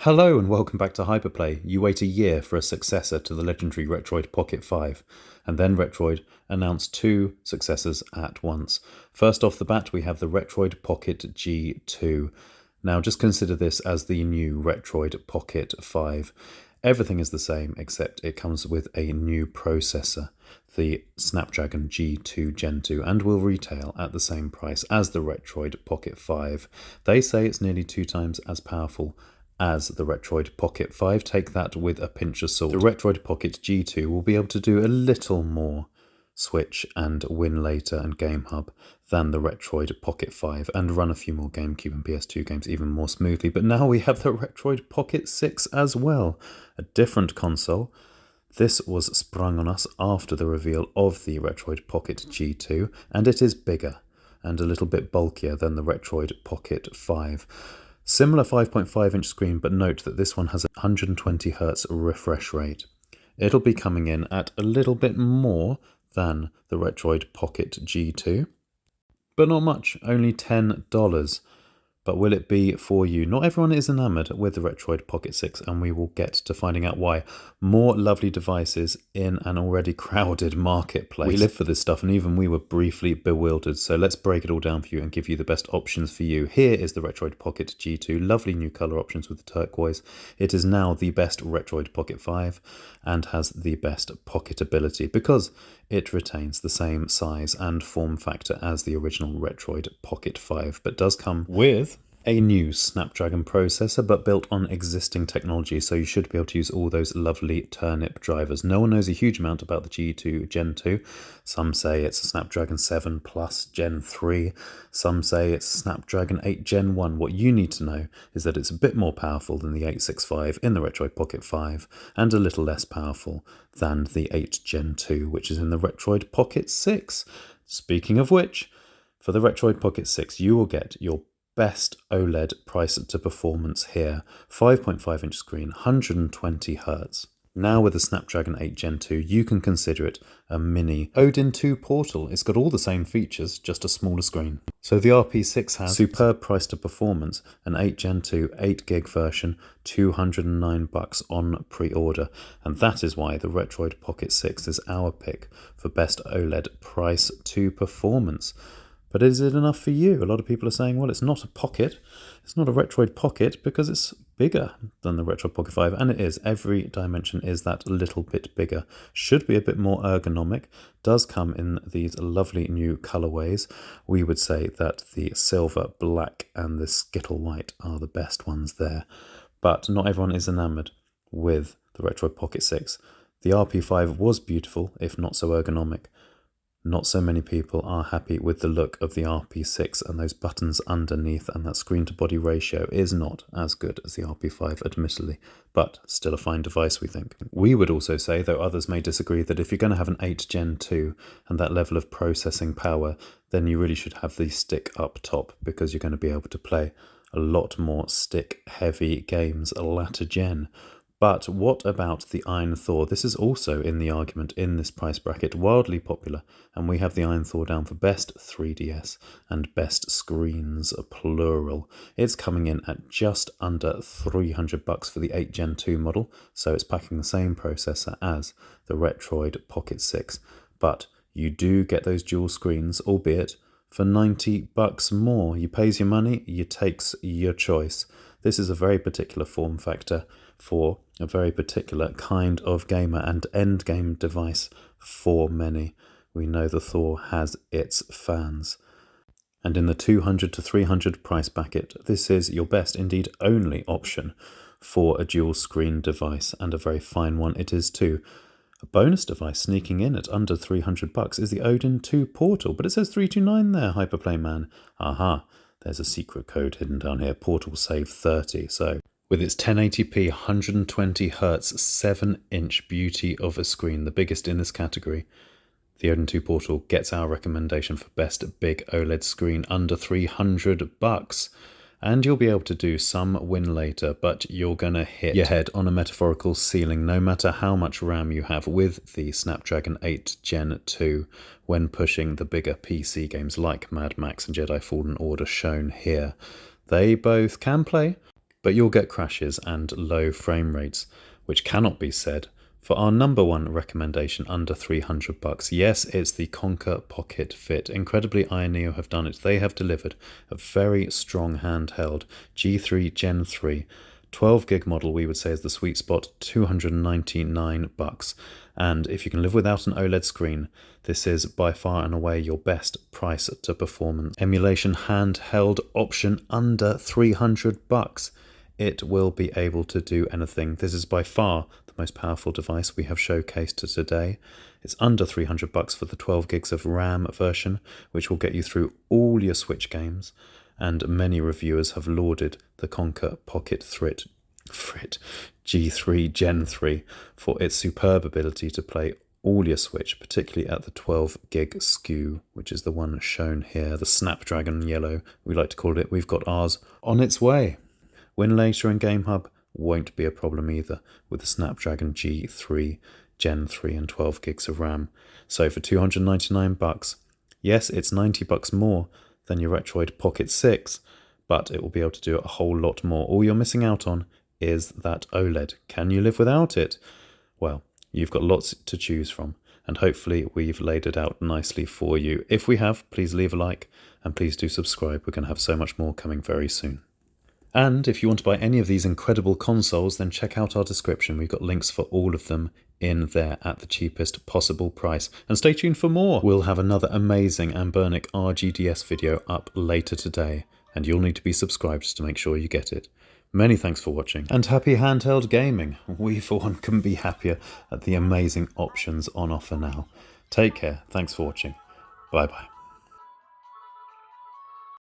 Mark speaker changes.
Speaker 1: Hello and welcome back to Hyperplay. You wait a year for a successor to the legendary Retroid Pocket 5, and then Retroid announced two successors at once. First off the bat we have the Retroid Pocket G2. Now just consider this as the new Retroid Pocket 5. Everything is the same except it comes with a new processor, the Snapdragon G2 Gen 2, and will retail at the same price as the Retroid Pocket 5. They say it's nearly 2 times as powerful as the Retroid Pocket 5. Take that with a pinch of salt. The Retroid Pocket G2 will be able to do a little more Switch and Win Later and Game Hub than the Retroid Pocket 5 and run a few more GameCube and PS2 games even more smoothly. But now we have the Retroid Pocket 6 as well, a different console. This was sprung on us after the reveal of the Retroid Pocket G2, and it is bigger and a little bit bulkier than the Retroid Pocket 5. Similar 5.5-inch screen, but note that this one has a 120Hz refresh rate. It'll be coming in at a little bit more than the Retroid Pocket G2, but not much, only $10. But will it be for you? Not everyone is enamored with the Retroid Pocket 6, and we will get to finding out why. More lovely devices in an already crowded marketplace. We live for this stuff, and even we were briefly bewildered, so let's break it all down for you and give you the best options for you. Here is the Retroid Pocket G2, lovely new colour options with the turquoise. It is now the best Retroid Pocket 5 and has the best pocketability because it retains the same size and form factor as the original Retroid Pocket 5, but does come with a new Snapdragon processor, but built on existing technology, so you should be able to use all those lovely turnip drivers. No one knows a huge amount about the G2 Gen 2. Some say it's a Snapdragon 7 Plus Gen 3. Some say it's Snapdragon 8 Gen 1. What you need to know is that it's a bit more powerful than the 865 in the Retroid Pocket 5, and a little less powerful than the 8 Gen 2, which is in the Retroid Pocket 6. Speaking of which, for the Retroid Pocket 6, you will get your best OLED price to performance here. 5.5-inch screen, 120Hz. Now with the Snapdragon 8 Gen 2, you can consider it a mini Odin 2 Portal. It's got all the same features, just a smaller screen. So the RP6 has superb price to performance, an 8 Gen 2 8GB version, $209 on pre-order. And that is why the Retroid Pocket 6 is our pick for best OLED price to performance. But is it enough for you? A lot of people are saying, well, it's not a Pocket. It's not a Retroid Pocket because it's bigger than the Retroid Pocket 5. And it is. Every dimension is that little bit bigger. Should be a bit more ergonomic. Does come in these lovely new colorways. We would say that the silver, black and the skittle white are the best ones there. But not everyone is enamored with the Retroid Pocket 6. The RP5 was beautiful, if not so ergonomic. Not so many people are happy with the look of the RP6, and those buttons underneath and that screen-to-body ratio is not as good as the RP5, admittedly, but still a fine device, we think. We would also say, though others may disagree, that if you're going to have an 8 Gen 2 and that level of processing power, then you really should have the stick up top, because you're going to be able to play a lot more stick-heavy games latter gen. But what about the AYN Thor? This is also in the argument in this price bracket, wildly popular, and we have the AYN Thor down for best 3DS and best screens, plural. It's coming in at just under $300 for the 8 Gen 2 model, so it's packing the same processor as the Retroid Pocket 6, but you do get those dual screens, albeit for $90 more. You pays your money, you takes your choice. This is a very particular form factor for a very particular kind of gamer and endgame device for many. We know the Thor has its fans. And in the $200 to $300 price bracket, this is your best, indeed only option for a dual screen device, and a very fine one it is too. A bonus device sneaking in at under $300 is the Odin 2 Portal, but it says 329 there, Hyperplay Man. Aha, there's a secret code hidden down here, Portal Save 30, so with its 1080p 120Hz 7-inch beauty of a screen, the biggest in this category, the Odin 2 Portal gets our recommendation for best big OLED screen under $300. And you'll be able to do some Win Later, but you're going to hit your head on a metaphorical ceiling no matter how much RAM you have with the Snapdragon 8 Gen 2 when pushing the bigger PC games like Mad Max and Jedi Fallen Order shown here. They both can play but you'll get crashes and low frame rates, which cannot be said for our number one recommendation under $300. Yes, it's the Konkr Pocket Fit. Incredibly, AYN Neo have done it. They have delivered a very strong handheld G3 Gen 3. 12 gig model, we would say, is the sweet spot, $299. And if you can live without an OLED screen, this is by far and away your best price to performance emulation handheld option under $300. It will be able to do anything. This is by far the most powerful device we have showcased today. It's under $300 for the 12 gigs of RAM version, which will get you through all your Switch games. And many reviewers have lauded the Konkr Pocket Fit G3 Gen 3 for its superb ability to play all your Switch, particularly at the 12 gig SKU, which is the one shown here, the Snapdragon yellow, we like to call it. We've got ours on its way. Win later in Game Hub won't be a problem either with the Snapdragon G3 Gen 3 and 12 gigs of RAM. So for $299, yes, it's $90 more than your Retroid Pocket 6, but it will be able to do a whole lot more. All you're missing out on is that OLED. Can you live without it? Well, you've got lots to choose from, and hopefully we've laid it out nicely for you. If we have, please leave a like, and please do subscribe. We're going to have so much more coming very soon. And if you want to buy any of these incredible consoles, then check out our description. We've got links for all of them in there at the cheapest possible price. And stay tuned for more. We'll have another amazing Ambernic RGDS video up later today, and you'll need to be subscribed to make sure you get it. Many thanks for watching, and happy handheld gaming. We for one couldn't be happier at the amazing options on offer now. Take care. Thanks for watching. Bye bye.